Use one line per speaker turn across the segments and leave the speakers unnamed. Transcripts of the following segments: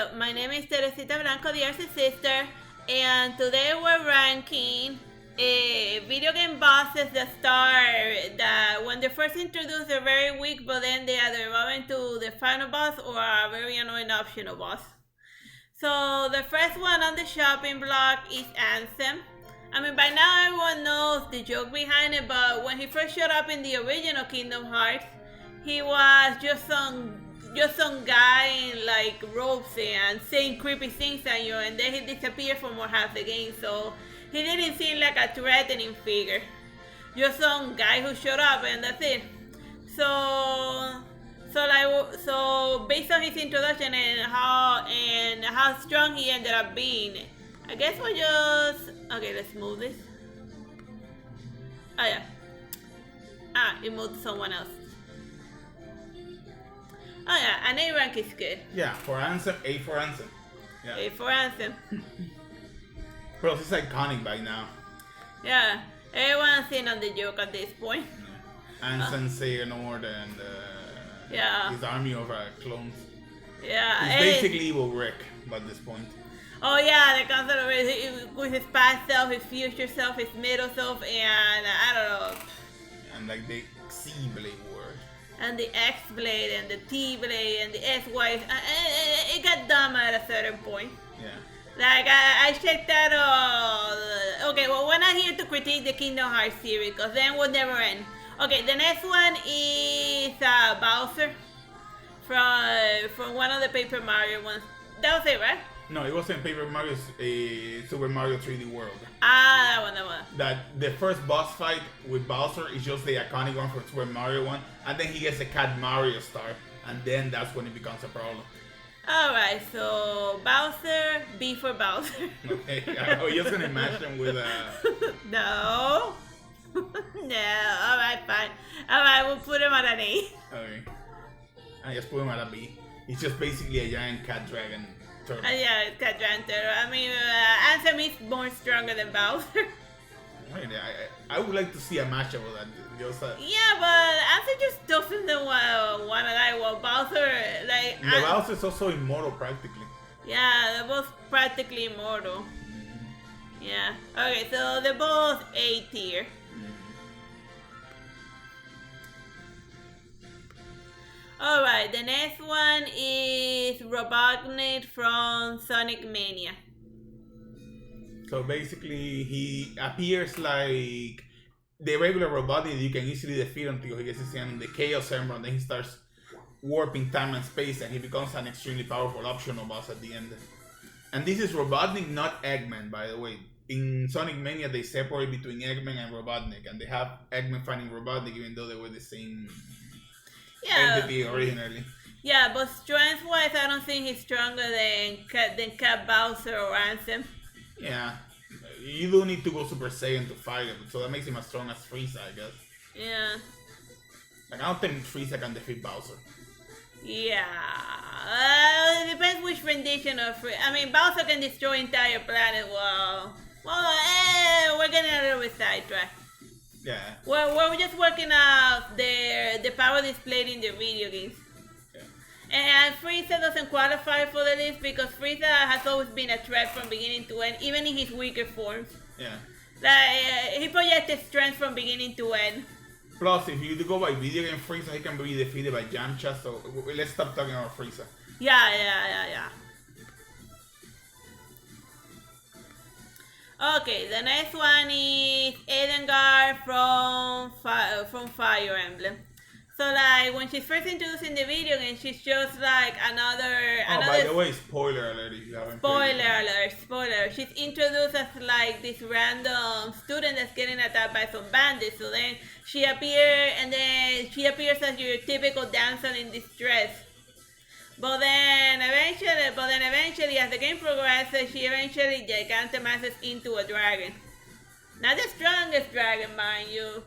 So my name is Teresita Blanco, the Artsy Sister, and today we're ranking video game bosses that when they first introduced they're very weak, but then they either evolve into the final boss or a very annoying optional boss. So the first one on the shopping block is Ansem. I mean, by now everyone knows the joke behind it, but when he first showed up in the original Kingdom Hearts, he was just some guy in like robes and saying creepy things at you, and then he disappeared for more half the game. So he didn't seem like a threatening figure, just some guy who showed up, and that's it. So based on his introduction and how strong he ended up being, I guess we'll just let's move this. Oh yeah. It moved to someone else. Oh yeah, an A rank is good.
Yeah, for Ansem, A for Ansem. Yeah.
A for Ansem.
Plus, it's iconic by now.
Yeah, everyone's in on the joke at this point.
Ansem, Xehanort, and his army of clones.
Yeah,
He's basically evil Rick by this point.
Oh yeah, the concept of it with his past self, his future self, his middle self, and I don't know.
And like the C-Blade word.
And the X-Blade, and the T-Blade, and the S-Wife. It got dumb at a certain point.
Yeah.
Like, I checked that okay, well, we're not here to critique the Kingdom Hearts series, because then we'll never end. Okay, the next one is Bowser from one of the Paper Mario ones. That was it, right?
No, it wasn't Paper Mario's Super Mario 3D World.
That one.
That the first boss fight with Bowser is just the iconic one from Super Mario 1, and then he gets a Cat Mario star, and then that's when it becomes a problem.
Alright, so Bowser, B for Bowser.
Okay, are you just gonna match them with
No. No, alright, fine. Alright, we'll put him at an A.
Okay. I just put him at a B. He's just basically a giant cat dragon turtle.
Yeah, it's Cat Dragon Turtle. I mean, Ansem is more stronger than Bowser.
Right, I would like to see a matchup of that. Just,
yeah, but Ansem just doesn't want to die. Well, Bowser, like...
the Bowser is also immortal, practically.
Yeah, they're both practically immortal. Mm-hmm. Yeah. Okay, so they're both A tier. Mm-hmm. Alright, the next one is Robotnic from Sonic Mania.
So basically, he appears like the regular Robotnik you can easily defeat until he gets in the Chaos Emerald, then he starts warping time and space, and he becomes an extremely powerful optional boss at the end. And this is Robotnik, not Eggman, by the way. In Sonic Mania, they separate between Eggman and Robotnik, and they have Eggman fighting Robotnik even though they were the same entity originally.
Yeah, but strength-wise, I don't think he's stronger than Cat Bowser or Ansem.
Yeah, you do need to go Super Saiyan to fight him, so that makes him as strong as Frieza, I guess.
Yeah.
Like, I don't think Frieza can defeat Bowser.
Yeah. It depends which rendition of Frieza. I mean, Bowser can destroy entire planet. We're getting a little bit sidetracked.
Yeah.
We're just working out the power displayed in the video games. And Frieza doesn't qualify for the list because Frieza has always been a threat from beginning to end, even in his weaker forms.
Yeah.
Like, he projected strength from beginning to end.
Plus, if you go by video game Frieza, he can be defeated by Yamcha, so let's stop talking about Frieza.
Yeah. Okay, the next one is eidengard from Fire Emblem. So, like, when she's first introduced in the video game, she's just like another...
by the way, spoiler alert if you haven't
played it. Spoiler. She's introduced as, like, this random student that's getting attacked by some bandits. So then she appears as your typical damsel in distress. But then eventually, as the game progresses, she eventually gigantamazes into a dragon. Not the strongest dragon, mind you.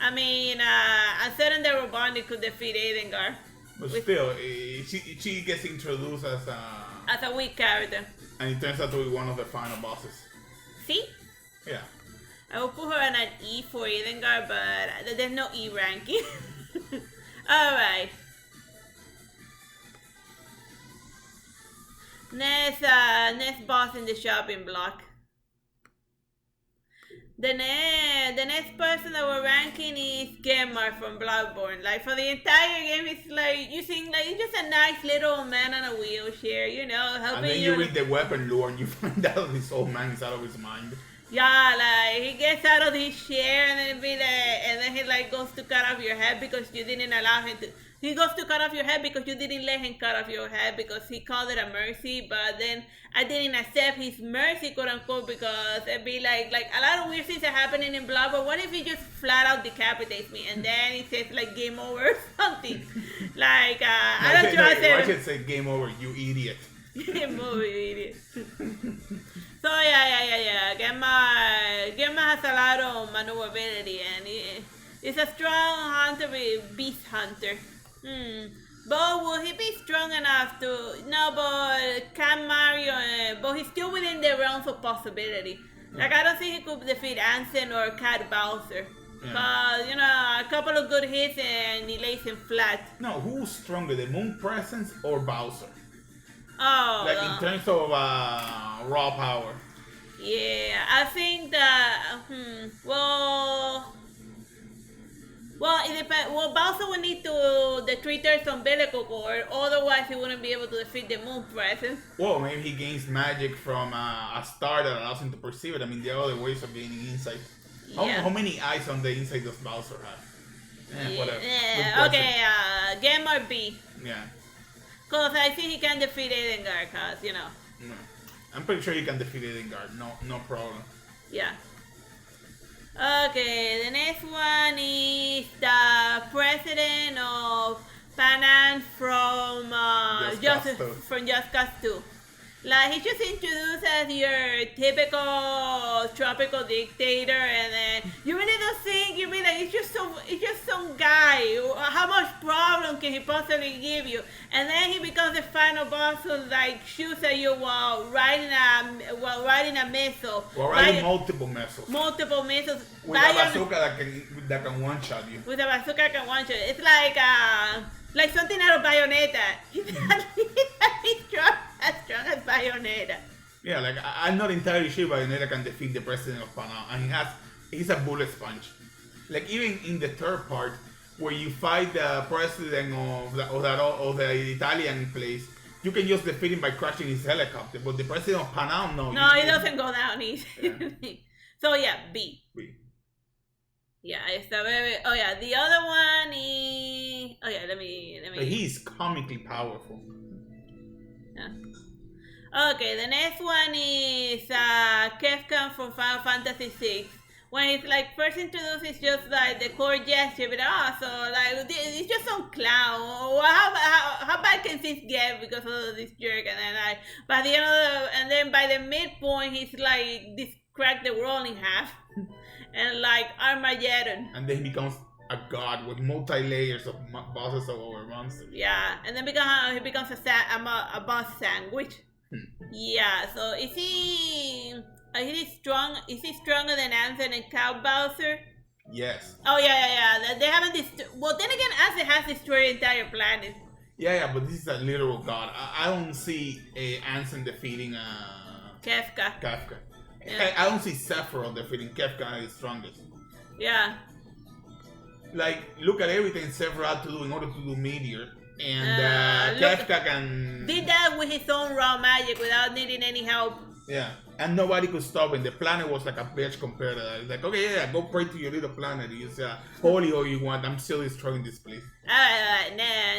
I mean, I'm certain that Robotnik could defeat eidengard.
But still, she gets introduced as
a weak character.
And it turns out to be one of the final bosses.
See?
Yeah.
I will put her on an E for eidengard, but there's no E ranking. Alright. Next boss in the shopping block. The next person that we're ranking is Gemma from Bloodborne. Like for the entire game, it's like you think like he's just a nice little man on a wheelchair, you know, helping
and then you read the weapon lore and you find out this old man is out of his mind.
Yeah, like he gets out of his chair and then he like goes to cut off your head because you didn't allow him to. He goes to cut off your head because you didn't let him cut off your head because he called it a mercy, but then I didn't accept his mercy, quote unquote, because it'd be like a lot of weird things are happening in Blood, but what if he just flat out decapitates me and then he says like game over or something? Like, I don't trust him.
I should say game over, you idiot.
Game over, you idiot. So yeah. Gemma has a lot of maneuverability and he's a strong hunter, beast hunter. But will he be strong enough to? No, but can Mario? But he's still within the realms of possibility. Like I don't think he could defeat Ansem or Cat Bowser. Cause you know a couple of good hits and he lays him flat.
No, who's stronger, the Moon Presence or Bowser?
Oh,
like in terms of raw power.
Yeah, I think that. Well, it depends. Well, Bowser would need to the 3/3 umbilical cord, otherwise he wouldn't be able to defeat the Moon Presence.
Well, maybe he gains magic from a star that allows him to perceive it. I mean, there are other ways of gaining insight. How many eyes on the inside does Bowser have? Whatever.
Yeah, okay, Game or B.
Yeah.
Because I think he can defeat Eidengard, cause, you know.
No. I'm pretty sure he can defeat Eidengard, no problem.
Yeah. Okay, the next one is the president of Panam from Just Cause 2. Like, he's just introduced as your typical tropical dictator, and then you really don't think, you mean like, it's just some guy. How much problem can he possibly give you? And then he becomes the final boss who like shoots at you while riding a missile.
While riding multiple missiles.
Multiple missiles.
With a bazooka that can one-shot you.
With a bazooka that can one-shot. It's like something out of Bayonetta. He's as strong as Bayonetta.
Yeah, like I'm not entirely sure Bayonetta can defeat the president of Panam, and he's a bullet sponge. Like even in the third part, where you fight the president of the Italian place, you can just defeat him by crashing his helicopter. But the president of Panam, no.
No, he doesn't go down easy. Yeah. So yeah, B. Yeah, está very. Oh yeah, the other one is. Oh yeah, let me.
But he's comically powerful.
Yeah. Okay, the next one is Kefka from Final Fantasy VI. When he's like first introduced, it's just like the core gesture, but also like it's just some clown. How bad can things get because of this jerk? And then like by the end by the midpoint, he's like crack the world in half, and like Armageddon.
And then he becomes a god with multi-layers of bosses over monsters.
Yeah, and then he becomes a boss sandwich. Yeah, so is he strong? Is he stronger than Ansem and Cow Bowser?
Yes.
Oh yeah. They haven't well, then again, Ansem has destroyed the entire planet.
Yeah, but this is a literal god. I don't see Ansem defeating
Kefka.
Yeah. I don't see Sephiroth defeating Kefka as strongest.
Yeah.
Like, look at everything Sephiroth had to do in order to do Meteor. And Kefka
did that with his own raw magic without needing any help.
Yeah, and nobody could stop him. The planet was like a bitch compared to that. It's like, okay, yeah, go pray to your little planet. Use holy all you want. I'm still destroying this place.
Alright,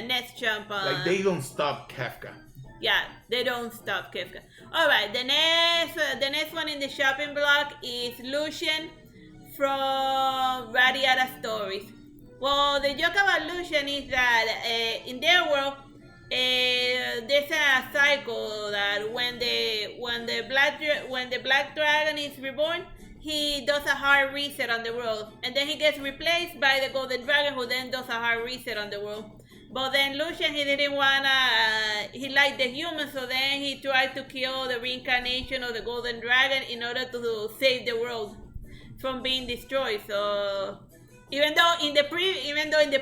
next jump on.
Like, they don't stop Kefka.
Yeah, they don't stop Kefka. Alright, the next one in the shopping block is Lucian from Radiata Stories. Well, the joke about Lucian is that in their world, there's a cycle that when the black dragon is reborn, he does a hard reset on the world, and then he gets replaced by the golden dragon, who then does a hard reset on the world. But then Lucian, he didn't wanna, he liked the humans, so then he tried to kill the reincarnation of the golden dragon in order to save the world from being destroyed. So even though in the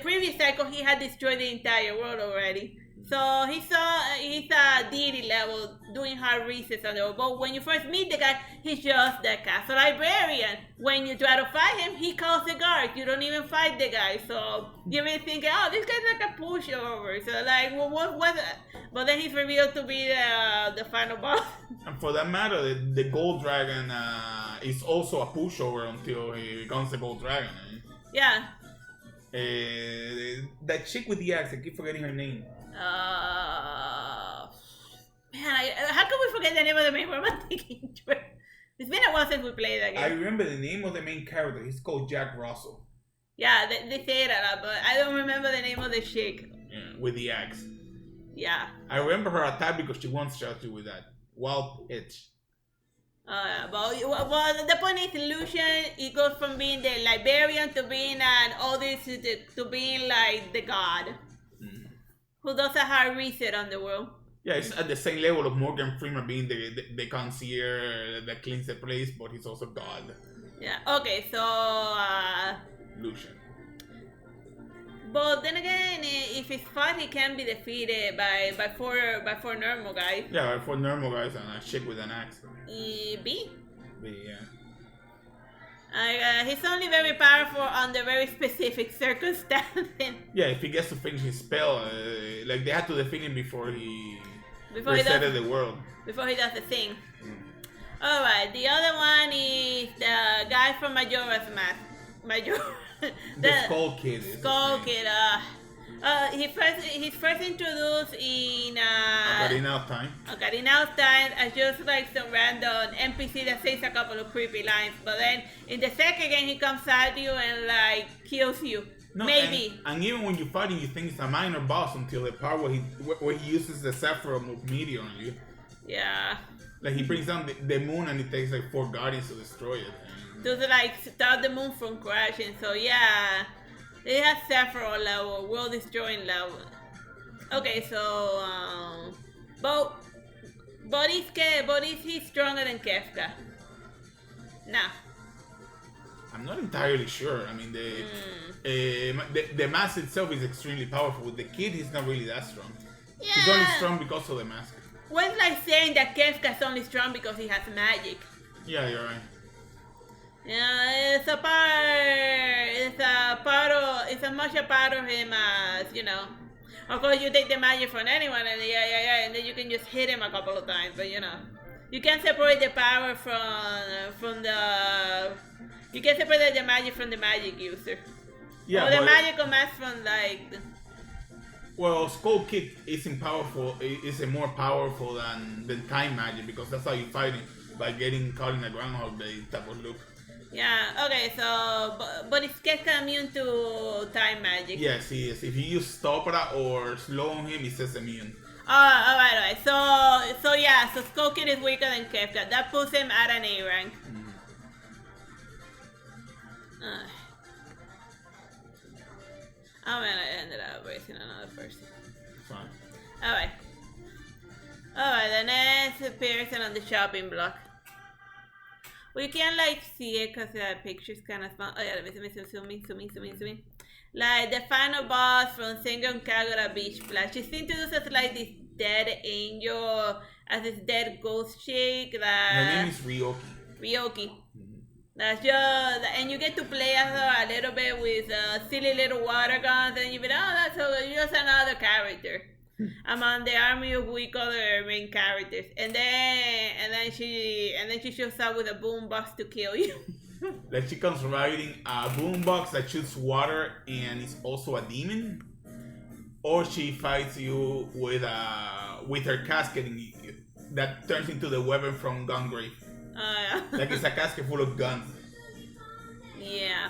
previous cycle he had destroyed the entire world already. So he's a deity level doing hard resets on the world. But when you first meet the guy, he's just the castle librarian. When you try to fight him, he calls the guards. You don't even fight the guy. So you may think, oh, this guy's like a pushover. So like, well, what? But then he's revealed to be the final boss.
And for that matter, the gold dragon is also a pushover until he becomes the gold dragon.
Yeah.
That chick with the axe, I keep forgetting her name.
Man, how can we forget the name of the main romantic interest? It's been a while since we played that game.
I remember the name of the main character. He's called Jack Russell.
Yeah, they say it a lot, but I don't remember the name of the chick.
Yeah, with the axe.
Yeah.
I remember her attack because she once shot you with that wild pitch.
Well, the point is illusion. It goes from being the librarian to being an oldest to being like the god. Who does a hard reset on the world.
Yeah, it's at the same level of Morgan Freeman being the concierge that cleans the place, but he's also God.
Yeah, okay, so...
Lucian.
But then again, if it's fought, he can be defeated by four normal guys.
Yeah, by four normal guys and a chick with an axe.
B,
yeah.
He's only very powerful under very specific circumstances.
Yeah, if he gets to finish his spell, like they had to defeat him before he resetted the world.
Before he does the thing. Alright, the other one is the guy from Majora's Mask.
The Skull Kid.
Skull Kid. He's first introduced in
Ocarina of Time.
Ocarina of Time as just like some random NPC that says a couple of creepy lines, but then in the second game he comes at you and like kills you.
No,
maybe.
And even when you fight him, you think it's a minor boss until the part where he uses the Sephiroth meteor on you.
Yeah.
Like he brings down the moon and it takes like 4 guardians to destroy it.
To like stop the moon from crashing. So yeah. They have Sephiroth level, world destroying level. Okay, so but is he stronger than Kefka? Nah.
I'm not entirely sure. I mean the mask itself is extremely powerful. The kid he's not really that strong.
Yeah.
He's only strong because of the mask.
Well, it's like saying that Kefka's only strong because he has magic.
Yeah, you're right.
Yeah, it's as much a part of him as, you know. Of course, you take the magic from anyone, and and then you can just hit him a couple of times, but you know. You can separate the power from the... You can separate the magic from the magic user.
Yeah,
or the magical mask from, like...
Well, Skull Kid isn't powerful, isn't more powerful than time magic, because that's how you fight him, by getting caught in a Groundhog Day type of loop.
Yeah, okay, so, but is Kefka immune to time magic?
Yes, he is. If you use Stopra or slow on him, he says immune.
Alright. So yeah, so Skull Kid is weaker than Kefka. That puts him at an A rank. Oh man, I ended up racing another person.
Fine.
Alright, the next person on the shopping block. We can't like see it because the picture's kind of small. Oh yeah, let me zoom in. Like the final boss from Senran Kagura Beach Splash. She's introduced as like this dead angel, as this dead ghost chick.
Her name is Ryoki.
Ryoki. That's just, and you get to play as her a little bit with silly little water guns, and you be like, oh, that's just another character among the army of weak other main characters. And then she shows up with a boombox to kill you.
Like she comes riding a boombox that shoots water and is also a demon, or she fights you with her casket that turns into the weapon from Gungrave.
Yeah.
Like it's a casket full of guns.
Yeah.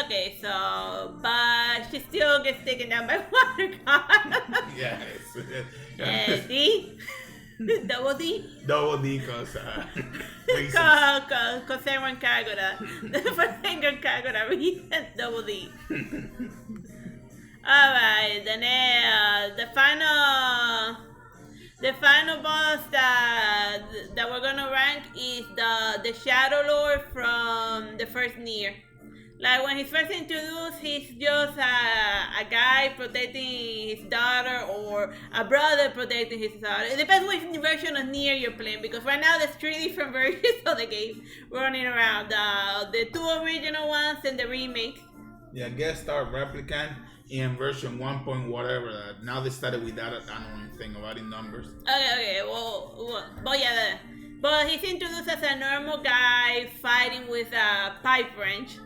Okay, so but she still gets taken down by water gun.
Yeah.
D. Double D?
Double D, cause
Senran Kagura. For Senran Kagura reason, double D. Alright, then the final boss that we're gonna rank is the Shadowlord from the first Nier. Like when he's first introduced, he's just a guy protecting his daughter or a brother protecting his daughter. It depends which version of Nier you're playing, because right now there's 3 different versions of the game running around. The 2 original ones and the remake.
Yeah, guest star replicant in version 1 point whatever. Now they started with that annoying thing about in numbers.
Okay, but yeah, but he's introduced as a normal guy fighting with a pipe wrench.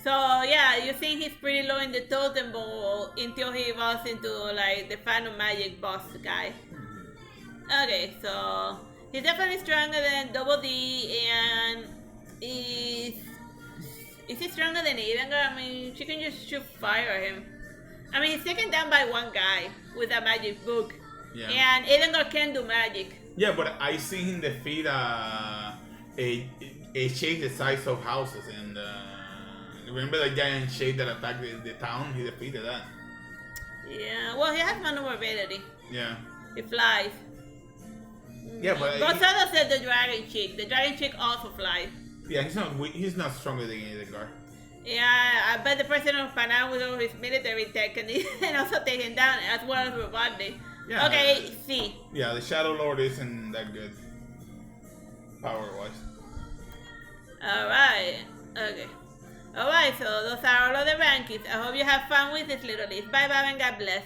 So yeah, you think he's pretty low in the totem pole until he evolves into like the Phantom Magic boss guy. Okay, so he's definitely stronger than Double D, and is he stronger than eidengard? I mean, she can just shoot fire at him. I mean, he's taken down by one guy with a magic book,
Yeah.
and eidengard can do magic.
Yeah, but I seen him defeat a shade the size of houses, and remember that giant shade that attacked the town? He defeated that.
Yeah, well, he has maneuverability.
Yeah.
He flies.
Yeah, but
Gonzalo said the dragon chick. The dragon chick also flies.
yeah, he's not stronger than Eidengard.
Yeah, I bet the president of Panam with all his military tech and also take him down as well as Robotnic.
Yeah.
Okay, see.
Yeah, the shadowlord isn't that good power-wise.
Alright. Okay. Alright, so those are all of the rankings. I hope you have fun with this little list. Bye bye and God bless.